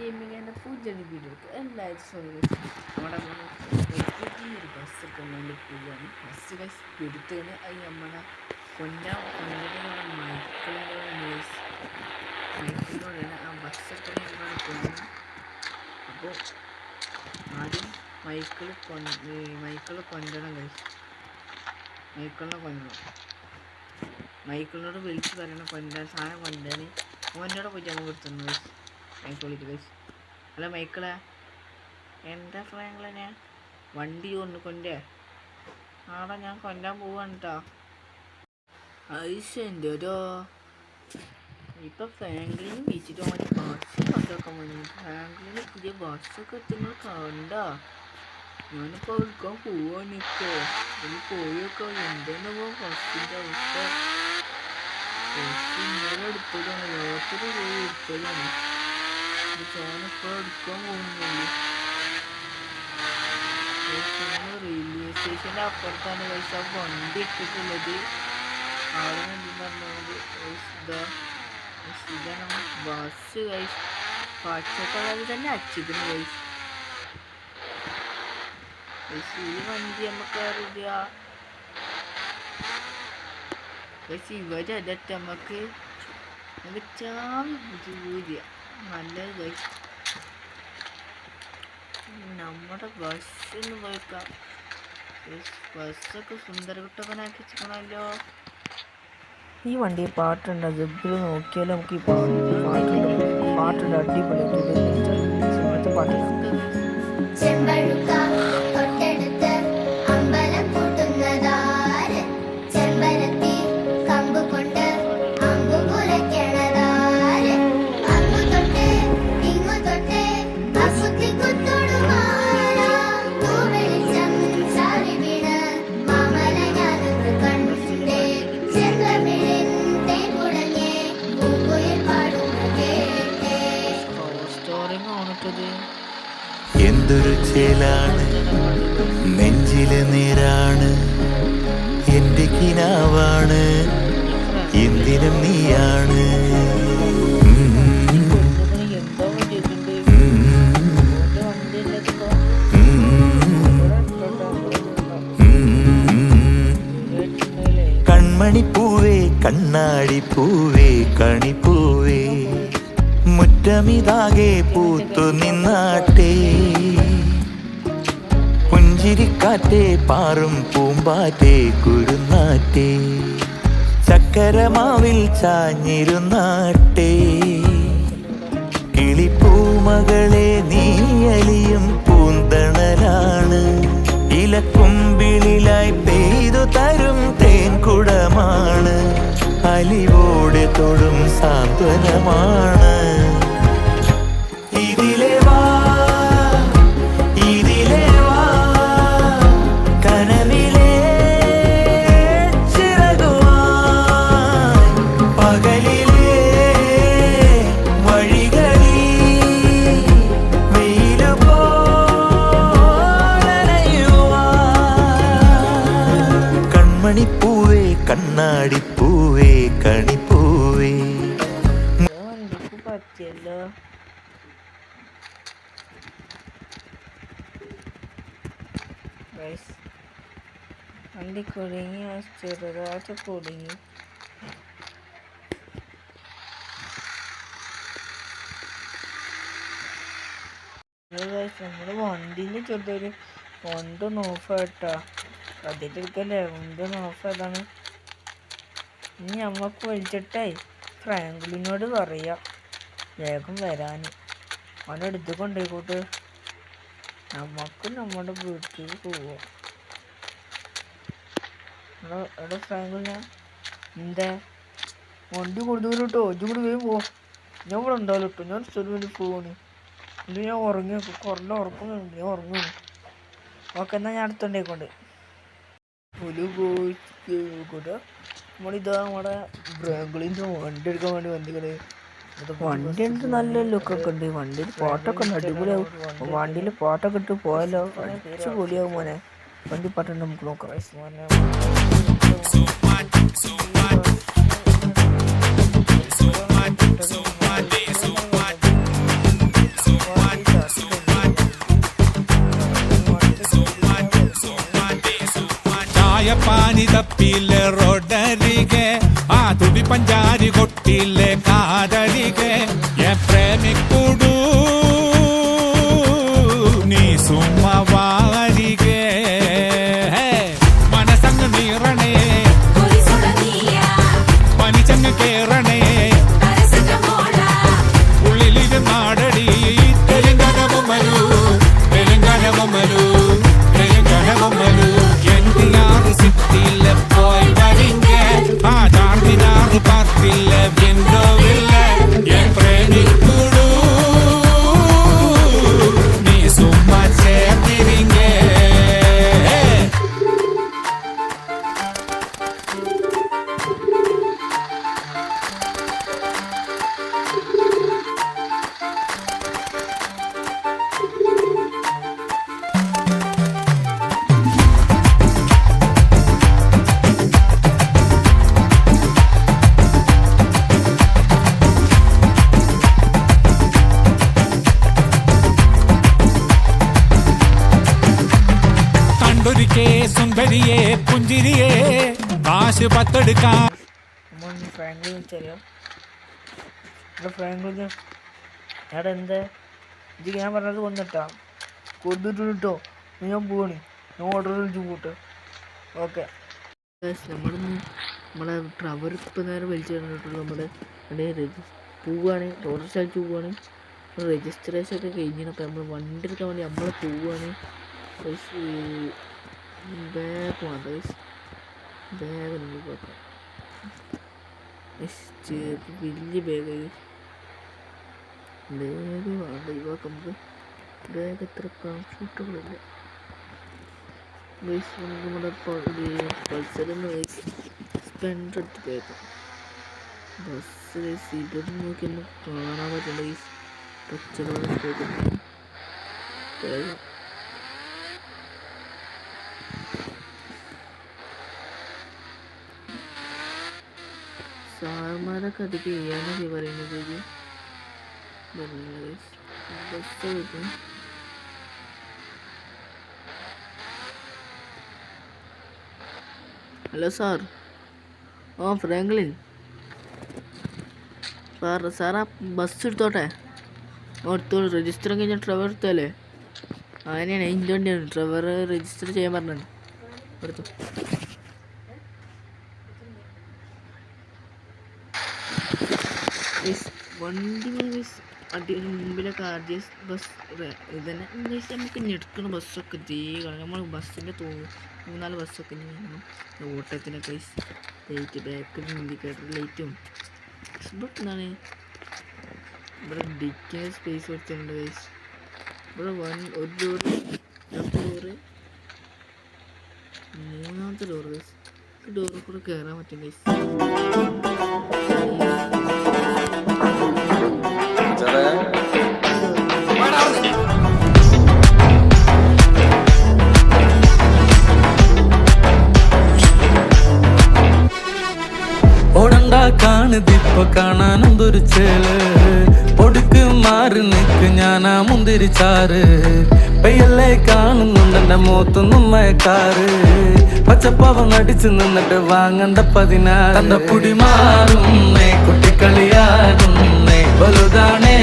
Gaming എന്ന പുതിയ വീഡിയോക്ക് എല്ലാവരും സ്വാഗതം. നമ്മുടെ ഒരു ബസ് എടുക്കുന്നതിൽ പോവുകയാണ്. ബസ് ബസ് എടുത്താണ് അത് നമ്മുടെ മൈക്കിലൂടെയാണ് ആ ബസ് എടുക്കുന്നതിലൂടെ പോകുന്നത്. അപ്പോൾ ആദ്യം മൈക്കിൾ കൊണ്ടണം കഴിച്ചു. മൈക്കിളിനോട് വിളിച്ച് പറയണം കൊണ്ടാൻ സാധനം കൊണ്ടാൻ. ഓനോട് പോയിട്ട് നമുക്ക് എടുത്തുന്നു കഴിച്ചു. മൈക്കിളിക്ക് കഴിച്ചു. ഹലോ മൈക്കിളെ, എന്താ ഫ്രാങ്ക്ലിനെ വണ്ടി കൊണ്ടേ നാളെ ഞാൻ കൊല്ലാൻ പോവാണ് കേട്ടോ. ഐശൻ്റെ ഓരോ ഇപ്പം ഫ്രാങ്ക്ലിന് വിളിച്ചിട്ട് ഓൻ്റെ ബസ് കൊണ്ടുവെക്കാൻ വേണ്ടി ഫ്രാങ്ക്ലിന് പുതിയ ബസ്സൊക്കെ എത്തുന്നത് കണ്ടോ. ഞാനിപ്പോൾ എടുക്കാൻ പോവാനിക്കോ ഒന്ന് പോയൊക്കെ എന്താണെന്നോ ബസ്സിൻ്റെ അവസ്ഥ. ബസ് ഇന്നലെ എടുത്തതാണ്, രാത്രി പോയി എടുത്തതാണ്. ഞാനിപ്പോൾ എടുക്കാൻ പോകുന്നുള്ളൂ. റെയിൽവേ സ്റ്റേഷൻ്റെ അപ്പുറത്താണ് പൈസ വണ്ടി ഇട്ടിട്ടുള്ളത്. അവിടെ നിന്ന് പറഞ്ഞത് ഇതാണ് ബസ് കഴിച്ച് പച്ചക്കളറിൽ തന്നെ അച്ചിക്കുന്നു കഴിച്ച്. ഈ വണ്ടി നമുക്ക് അറിയില്ല. പക്ഷെ ഇവരല്ല നമുക്ക് ചാവി ബുദ്ധിമുട്ടില്ല. നല്ലത് കഴിച്ചു. നമ്മുടെ ബസ്സിന് പോയേക്കാം. ബസ്സൊക്കെ സുന്ദരകുട്ടപ്പനാക്കി വെച്ചിരിക്കണമല്ലോ. ഈ വണ്ടി പാട്ടുണ്ട്. ജബ്ബിൽ നോക്കിയാലും നമുക്ക് ഈ പാട്ടുണ്ട് അടിപൊളി പാട്ട്. എന്തൊരു ചേലാണ് നെഞ്ചിലെ നേരാണ് എൻ്റെ കിനാവാണ് എന്തിനും നീയാണ്. കൺമണിപ്പൂവേ കണ്ണാടിപ്പൂവേ കണിപ്പൂവേ മുറ്റമിതാകെ പൂത്തു നിന്നാട്ടെ. പുഞ്ചിരിക്കാറ്റേ പാറും പൂമ്പാറ്റേ കുരുന്നാറ്റേ ചക്കരമാവിൽ ചാഞ്ഞിരുന്നാട്ടെ. കിളിപ്പൂമകളെ നീയലിയും പൂന്തണലാണ്. ഇലക്കുമ്പിളിലായി പെയ്തു തരും തേൻകുടമാണ്. അലിവോടെ തൊടും സാന്ത്വനമാണ്. ഇതിലെ വാ കനവിലെ ചിറകുവാൻ പകലിലെ വഴികളിൽ വെയിലു പോലണയുവാൻ. കൺമണിപ്പൂവേ കണ്ണാടിപ്പൂവേ കണിപ്പൂവേ. പറ്റിയല്ലോ. വണ്ടി കുടുങ്ങി, ചെറുതായിട്ട് കുടുങ്ങി. നമ്മുടെ വണ്ടിന് ചെറുതൊരു വണ്ടൊന്ന് ഓഫായിട്ടാ. അതിലെടുക്കല്ലേ വണ്ടൊന്ന് ഓഫായതാണ്. ഇനി നമ്മക്ക് വിളിച്ചിട്ടേ ഫ്രാങ്ക്ലിനോട് പറയാം വേഗം വരാൻ. അവനെ എടുത്ത് കൊണ്ടുപോയിക്കോട്ട്. നമുക്ക് നമ്മുടെ വീട്ടിൽ പോവാം. എവിടെ ഫ്രാങ്ക്ലിനെ എന്താ വണ്ടി കൊടുത്തു കേട്ടോ. ഇതും കൂടി വേഗം പോവാം. ഞാൻ ഇവിടെ ഉണ്ടാവില്ല കേട്ടോ. ഞാൻ സ്ഥലം വേണ്ടി പോവാണ്. ഇത് ഞാൻ ഉറങ്ങി കുറഞ്ഞ ഉറക്കുന്നുണ്ട്. ഞാൻ ഉറങ്ങുന്നു. ഓക്കെ, എന്നാൽ ഞാൻ അടുത്തുണ്ടായിക്കൊണ്ട് ഒരു കൂടെ നമ്മളിതാ നമ്മുടെ ഫ്രാങ്ക്ലിൻ്റെ വണ്ടി എടുക്കാൻ വേണ്ടി വന്നിക്കണേ. വണ്ടി എടുത്ത് നല്ല ലുക്കൊക്കെ ഉണ്ട്. വണ്ടിയിൽ പാട്ടൊക്കെ ഉണ്ട്, അടിപൊളിയാവും. വണ്ടിയിൽ പാട്ടൊക്കെ ഇട്ട് പോയാലോ അടിച്ച് പൊളിയാവും മോനെ. വണ്ടി പാട്ടുണ്ട്, നമുക്ക് നോക്കാം. വഴി തപ്പിയില്ലേ റോഡരികെ ആ തുടി പഞ്ചാരി കൊട്ടിയില്ലേ കാതരികെ പ്രേമിക്കൂടൂ നീ സുമവാരികെ മനസ്സങ്ങ് നീറണേ പനിച്ചങ്ങ് കേറണേ ഉള്ളിലിരു നാടടി തെലുങ്കാന ബൊമ്മലു തെലുങ്കാന ബൊമ്മലു തെലുങ്കാന ബൊമ്മലു NTR സിറ്റിയിലെ പോയി വരിങ്ങ ആ ചാർമിനാർ പാർക്കിലെ വിൻഡോവിലെ പ്രേമിക്കൂടൂ നീ സുമ്മാ ചേർത്തിരിങ്ങേ കണ്ടൊരിക്കേ സുന്ദരിയെ പുഞ്ചിരിയെ കാശ് പത്തെടുക്കാൻ നമ്മൾ ഫ്രാങ്ക്ലിൻ വിളിച്ചറിയോ എടാ ഫ്രാങ്ക്ലിൻ എടാ എന്താ ഇത് ഞാൻ പറഞ്ഞത് വന്നിട്ടാ കൊടുത്തിട്ട് കിട്ടോ ഞാൻ പോവാണ് ഞാൻ ഓർഡർ വിളിച്ചു പോട്ടെ ഓക്കെ നമ്മളെ ട്രവർ ഇപ്പം നേരെ വലിച്ചു തന്നിട്ടുള്ളൂ നമ്മുടെ പോവുകയാണ് റോഡ് സ്ഥലത്ത് പോവുകയാണ് രജിസ്ട്രേഷൻ ഒക്കെ കഴിഞ്ഞാൽ അപ്പോൾ നമ്മൾ വണ്ടി എടുക്കാൻ വേണ്ടി നമ്മൾ പോവുകയാണ് ബാഗ് വേണ്ട ബാഗ് നമുക്ക് നോക്കാം വലിയ ബാഗ് ബാഗ് വേണ്ട ഇവാക്ക് നമുക്ക് ബാഗ് എത്ര കംഫർട്ടബിൾ അല്ല നമ്മുടെ പൾസറിന്ന് സ്പെൻഡർ എടുത്ത് ബാഗ് ബസ് ഇവിടെ നോക്കി നമുക്ക് കാണാൻ പറ്റുന്നുണ്ട് ഈ പച്ചകളർ ബാഗ് സാർമാരൊക്കെ അധികം ചെയ്യാനൊക്കെ പറയുന്നത് ബസ് കിട്ടും ഹലോ സാർ ആ ഫ്രാങ്ക്ലിൻ സാർ ആ ബസ് എടുത്തോട്ടെ എടുത്തോളൂ രജിസ്റ്റർ കഴിഞ്ഞാൽ ട്രവർ എടുത്തല്ലേ അങ്ങനെയാണ് അതിൻ്റെ വണ്ടിയാണ് ട്രവർ രജിസ്റ്റർ ചെയ്യാൻ പറഞ്ഞത് എടുത്തു വണ്ടി അടി മുമ്പിലൊക്കെ ആദ്യം ബസ് ഇതന്നെ നമുക്ക് ഞെടുക്കുന്ന ബസ്സൊക്കെ ചെയ്യുക നമ്മൾ ബസ്സിൻ്റെ 3-4 ബസ്സൊക്കെ ഓട്ടത്തിനൊക്കെ ലൈറ്റ് ബാക്കിൽ ഇൻഡിക്കേറ്റർ ലൈറ്റും ഇവിടെ എന്താണ് ഇവിടെ ഡിക്കിന് സ്പേസ് കൊടുത്തിട്ടുണ്ട് ഗൈസ് ഇവിടെ ഒരു ഡോറ് 3-ാമത്തെ ഡോറ് ഗൈസ് ഈ ഡോറിൽ കൂടെ കയറാൻ പറ്റും ഗൈസ് ഓടണ്ട കാണുതിപ്പൊ കാണാനെന്തൊരു ചേല് പൊടുക്ക് മാറി നിക്ക് ഞാനാ മുന്തിരിച്ചാറ് പെയ്യല്ലേ കാണുന്നുണ്ടെന്റെ മുഖത്തൊന്നും മയക്കാറ് പച്ചപ്പാവം അടിച്ചു നിന്നിട്ട് വാങ്ങണ്ട 16 തന്റെ പുടി മാറുന്നേ കുട്ടിക്കളിയാകുന്നേ വലുതാണേ